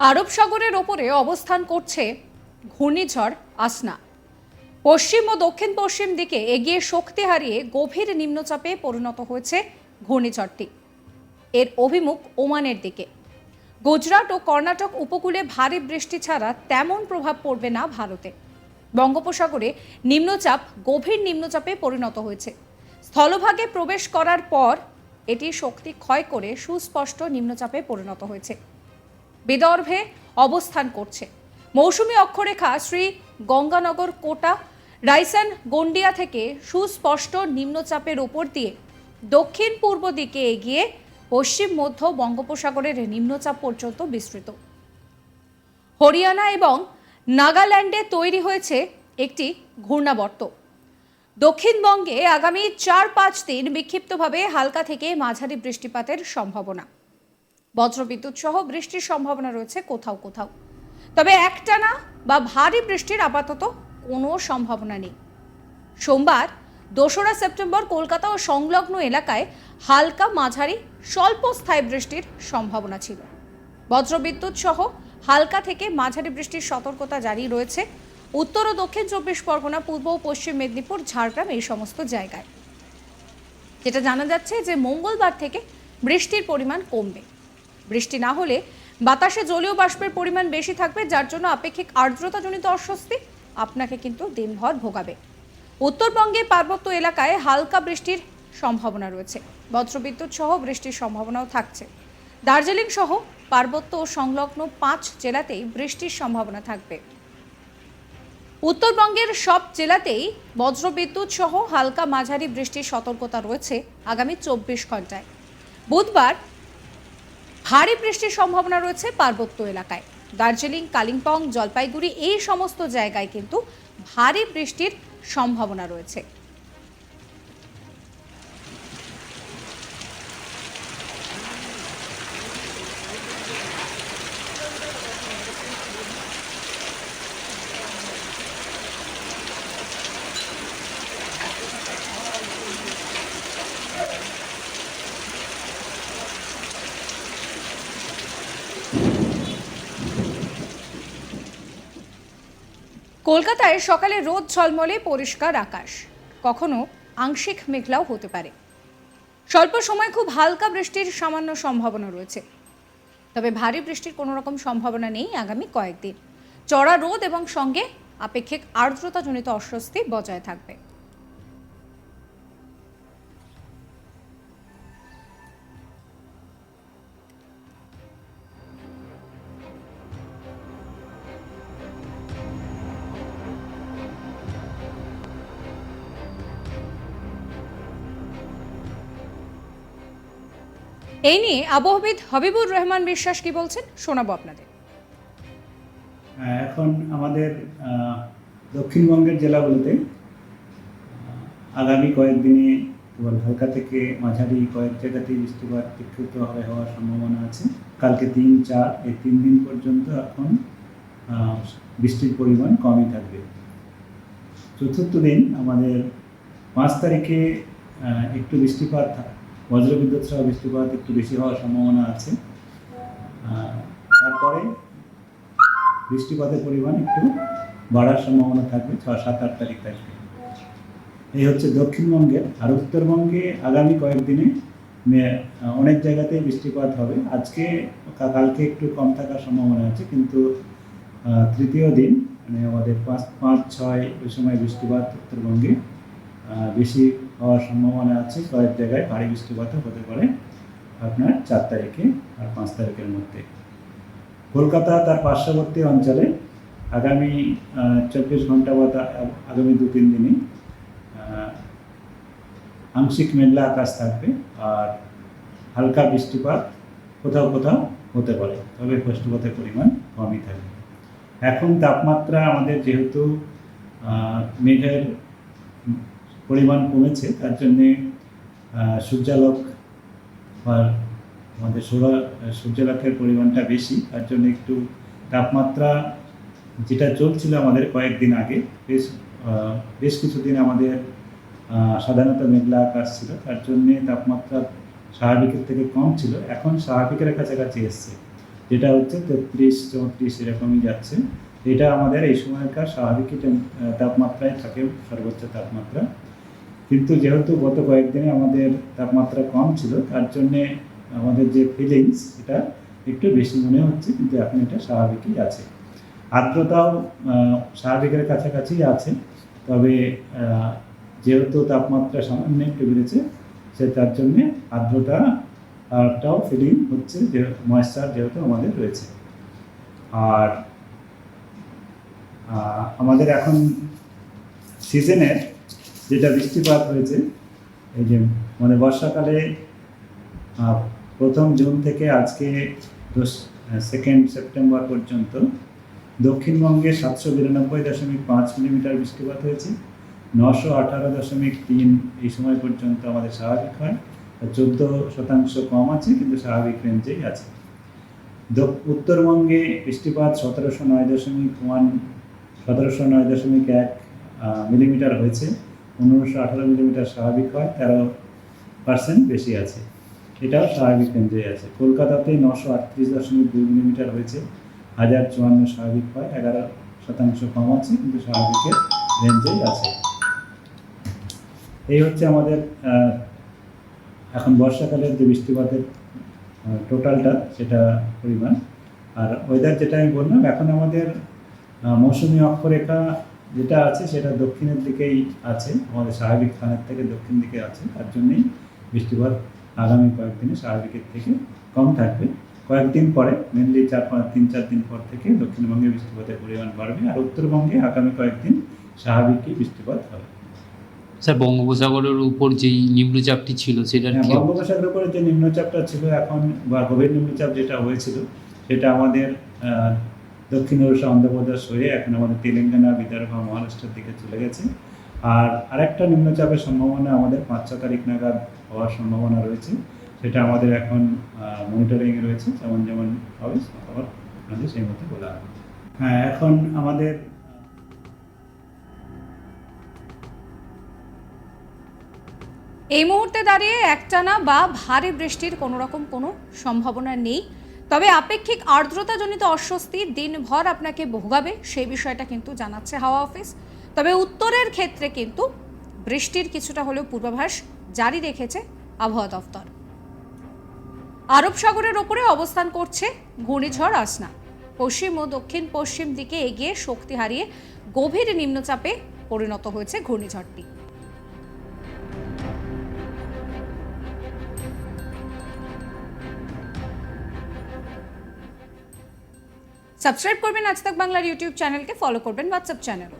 আরব সাগরের ওপরে অবস্থান করছে ঘূর্ণিঝড় আসনা। পশ্চিম ও দক্ষিণ পশ্চিম দিকে এগিয়ে শক্তি হারিয়ে গভীর নিম্নচাপে পরিণত হয়েছে ঘূর্ণিঝড়টি। এর অভিমুখ ওমানের দিকে। গুজরাট ও কর্ণাটক উপকূলে ভারী বৃষ্টি ছাড়া তেমন প্রভাব পড়বে না ভারতে। বঙ্গোপসাগরে নিম্নচাপ গভীর নিম্নচাপে পরিণত হয়েছে। স্থলভাগে প্রবেশ করার পর এটি শক্তি ক্ষয় করে সুস্পষ্ট নিম্নচাপে পরিণত হয়েছে। বিদর্ভে অবস্থান করছে। মৌসুমী অক্ষরেখা শ্রী গঙ্গানগর, কোটা, রাইসান, গন্ডিয়া থেকে সুস্পষ্ট নিম্নচাপের উপর দিয়ে দক্ষিণ পূর্ব দিকে এগিয়ে পশ্চিম মধ্য বঙ্গোপসাগরের নিম্নচাপ পর্যন্ত বিস্তৃত। হরিয়ানা এবং নাগাল্যান্ডে তৈরি হয়েছে একটি ঘূর্ণাবর্ত। দক্ষিণবঙ্গে আগামী 4-5 দিন বিক্ষিপ্তভাবে হালকা থেকে মাঝারি বৃষ্টিপাতের সম্ভাবনা। বজ্রবিদ্যুৎ সহ বৃষ্টির সম্ভাবনা রয়েছে কোথাও কোথাও। তবে একটানা বা ভারী বৃষ্টির আপাতত কোনো সম্ভাবনা নেই। সোমবার 2রা সেপ্টেম্বর কলকাতা ও সংলগ্ন এলাকায় হালকা মাঝারি স্বল্প স্থায়ী বৃষ্টির সম্ভাবনা ছিল। বজ্রবিদ্যুৎ সহ হালকা থেকে মাঝারি বৃষ্টির সতর্কতা জারি রয়েছে উত্তর ও দক্ষিণ 24 পরগনা, পূর্ব ও পশ্চিম মেদিনীপুর, ঝাড়গ্রাম, এই সমস্ত জায়গায়। যেটা জানা যাচ্ছে যে মঙ্গলবার থেকে বৃষ্টির পরিমাণ কমবে। বৃষ্টি না হলে বাতাসে জলীয় বাষ্পের পরিমাণ বেশি থাকবে, যার জন্য আপেক্ষিক আর্দ্রতাজনিত অস্বস্তি আপনাকে কিন্তু দিনভর ভোগাবে। উত্তরবঙ্গে পার্বত্য এলাকায় হালকা বৃষ্টির সম্ভাবনা রয়েছে। বজ্রবিদ্যুৎ সহ বৃষ্টির সম্ভাবনাও থাকছে। দার্জিলিং সহ পার্বত্য ও সংলগ্ন 5 জেলাতেই বৃষ্টির সম্ভাবনা থাকবে। উত্তরবঙ্গের সব জেলাতেই বজ্রবিদ্যুৎ সহ হালকা মাঝারি বৃষ্টির সতর্কতা রয়েছে আগামী 24 ঘন্টায়। বুধবার ভারী বৃষ্টির সম্ভাবনা রয়েছে পার্বত্য এলাকায়। দার্জিলিং, কালিম্পং, জলপাইগুড়ি, এই সমস্ত জায়গায় কিন্তু ভারী বৃষ্টির সম্ভাবনা রয়েছে। কলকাতায় সকালে রোদ ঝলমলে পরিষ্কার আকাশ, কখনো আংশিক মেঘলাও হতে পারে। স্বল্প সময় খুব হালকা বৃষ্টির সামান্য সম্ভাবনা রয়েছে। তবে ভারী বৃষ্টির কোনো রকম সম্ভাবনা নেই আগামী কয়েকদিন। চড়া রোদ এবং সঙ্গে আপেক্ষিক আর্দ্রতাজনিত অস্বস্তি বজায় থাকবে। এই নিয়ে আবহবিদ হাবিবুর রহমান বিশ্বাস কি বলছেন শোনাবো আপনাদের। এখন আমাদের দক্ষিণবঙ্গের জেলাগুলোতে আগামী কয়েকদিনে কেবল হালকা থেকে মাঝারি কয়েক জায়গাতেই বৃষ্টিপাত বিক্ষিপ্তভাবে হওয়ার সম্ভাবনা আছে। কালকে 3-4 এই 3 দিন পর্যন্ত এখন বৃষ্টির পরিমাণ কমই থাকবে। চতুর্থ দিন আমাদের 5 তারিখে একটু বৃষ্টিপাত, বজ্রবিদ্যুৎ সহ বৃষ্টিপাত একটু বেশি হওয়ার সম্ভাবনা আছে। তারপরে বৃষ্টিপাতের পরিমাণ একটু বাড়ার সম্ভাবনা থাকবে 6-7-8 তারিখ থাকবে। এই হচ্ছে দক্ষিণবঙ্গের। আর উত্তরবঙ্গে আগামী কয়েকদিনে অনেক জায়গাতে বৃষ্টিপাত হবে। আজকে কালকে একটু কম থাকার সম্ভাবনা আছে, কিন্তু তৃতীয় দিন মানে আমাদের 5-6 ওই সময় বৃষ্টিপাত উত্তরবঙ্গে বেশি হওয়ার সম্ভাবনা আছে। কয়েক জায়গায় ভারী বৃষ্টিপাতও হতে পারে আপনার 4 তারিখে আর 5 তারিখের মধ্যে। কলকাতা তার পার্শ্ববর্তী অঞ্চলে আগামী 24 ঘন্টা বা আগামী 2-3 দিনে আংশিক মেঘলা আকাশ থাকবে আর হালকা বৃষ্টিপাত কোথাও কোথাও হতে পারে, তবে বৃষ্টিপাতের পরিমাণ কমই থাকবে। এখন তাপমাত্রা আমাদের যেহেতু মেঘের পরিমাণ কমেছে, তার জন্যে সূর্যালোক বা আমাদের সূর্যালোকের পরিমাণটা বেশি, তার জন্য একটু তাপমাত্রা যেটা চলছিল আমাদের কয়েকদিন আগে, বেশ কিছুদিন আমাদের সাধারণত মেঘলা আকাশ ছিল, তার জন্যে তাপমাত্রা স্বাভাবিকের থেকে কম ছিল, এখন স্বাভাবিকের কাছাকাছি এসছে। যেটা হচ্ছে 33-34 এরকমই যাচ্ছে। এটা আমাদের এই সময়কার স্বাভাবিক তাপমাত্রায় থাকে, সর্বোচ্চ তাপমাত্রা। কিন্তু যেহেতু গত কয়েকদিনে আমাদের তাপমাত্রা কম ছিল, তার জন্যে আমাদের যে ফিলিংস এটা একটু বেশি মনে হচ্ছে, কিন্তু এখন এটা স্বাভাবিকই আছে। আর্দ্রতাও স্বাভাবিকের কাছাকাছি আছে, তবে যেহেতু তাপমাত্রা সামান্য একটু বেড়েছে, তার জন্যে আর্দ্রতাটাও ফিলিং হচ্ছে, যে ময়েশ্চার যেহেতু আমাদের রয়েছে। আর আমাদের এখন সিজনের যেটা বৃষ্টিপাত হয়েছে, এই যে মানে বর্ষাকালে 1 জুন থেকে আজকে 2 সেপ্টেম্বর পর্যন্ত দক্ষিণবঙ্গে 792.5 মিলিমিটার বৃষ্টিপাত হয়েছে। 918.3 এই সময় পর্যন্ত আমাদের স্বাভাবিক হয়, 14% কম আছে, কিন্তু স্বাভাবিক রেঞ্জেই আছে। উত্তরবঙ্গে বৃষ্টিপাত 1709.1 মিলিমিটার হয়েছে, 1518 মিলিমিটার স্বাভাবিক হয়, 13% বেশি আছে, এটাও স্বাভাবিক রেঞ্জেই আছে। কলকাতাতে 938.2 মিলিমিটার হয়েছে, 1054 স্বাভাবিক হয়, 11% কম আছে, কিন্তু স্বাভাবিকের রেঞ্জেই আছে। এই হচ্ছে আমাদের এখন বর্ষাকালের যে বৃষ্টিপাতের টোটালটা, সেটা পরিমাণ। আর ওয়েদার যেটা আমি বললাম, এখন আমাদের মৌসুমী অক্ষরেখা যেটা আছে সেটা দক্ষিণের দিকেই আছে, আমাদের স্বাভাবিক স্থানের থেকে দক্ষিণ দিকে আছে, তার জন্যেই বৃষ্টিপাত আগামী কয়েকদিনে স্বাভাবিকের থেকে কম থাকবে। কয়েকদিন পরে, মেনলি 3-4 দিন পর থেকে দক্ষিণবঙ্গে বৃষ্টিপাতের পরিমাণ বাড়বে, আর উত্তরবঙ্গে আগামী কয়েকদিন স্বাভাবিকই বৃষ্টিপাত হবে। স্যার, বঙ্গোপসাগরের উপর যেই নিম্নচাপটি ছিল সেটার কি বঙ্গোপসাগরের উপরে যে নিম্নচাপটা ছিল এখন, বা গভীর নিম্নচাপ যেটা হয়েছিল, সেটা আমাদের দক্ষিণ ওড়িশা, অন্ধ্রপ্রদেশ হয়ে এখন আমাদের তেলেঙ্গানা, বিদর্ভ, মহারাষ্ট্রের দিকে চলে গেছে। আর আরেকটা নিম্নচাপের সম্ভাবনা আমাদের 5-6 তারিখ নাগাদ হওয়ার সম্ভাবনা রয়েছে, সেটা আমাদের এখন মনিটরিংয়ে রয়েছে। যেমন হবে আবার আপনাদের সেই মতো বলা হবে। হ্যাঁ, এখন আমাদের এই মুহূর্তে দাঁড়িয়ে একটানা বা ভারী বৃষ্টির কোনো রকম কোনো সম্ভাবনা নেই, তবে আপেক্ষিক আর্দ্রতাজনিত অস্বস্তি দিনভর আপনাকে ভোগাবে, সেই বিষয়টা কিন্তু জানাচ্ছে হাওয়া অফিস। তবে উত্তরের ক্ষেত্রে কিন্তু বৃষ্টির কিছুটা হলেও পূর্বাভাস জারি রেখেছে আবহাওয়া দফতর। আরব সাগরের ওপরে অবস্থান করছে ঘূর্ণিঝড় আসনা। পশ্চিম ও দক্ষিণ পশ্চিম দিকে এগিয়ে শক্তি হারিয়ে গভীর নিম্নচাপে পরিণত হয়েছে ঘূর্ণিঝড়টি। সাবস্ক্রাইব করবেন আজ তাক বাংলার ইউটিউব চ্যানেলকে, ফলো করবেন হোয়াটসঅ্যাপ চ্যানেলও।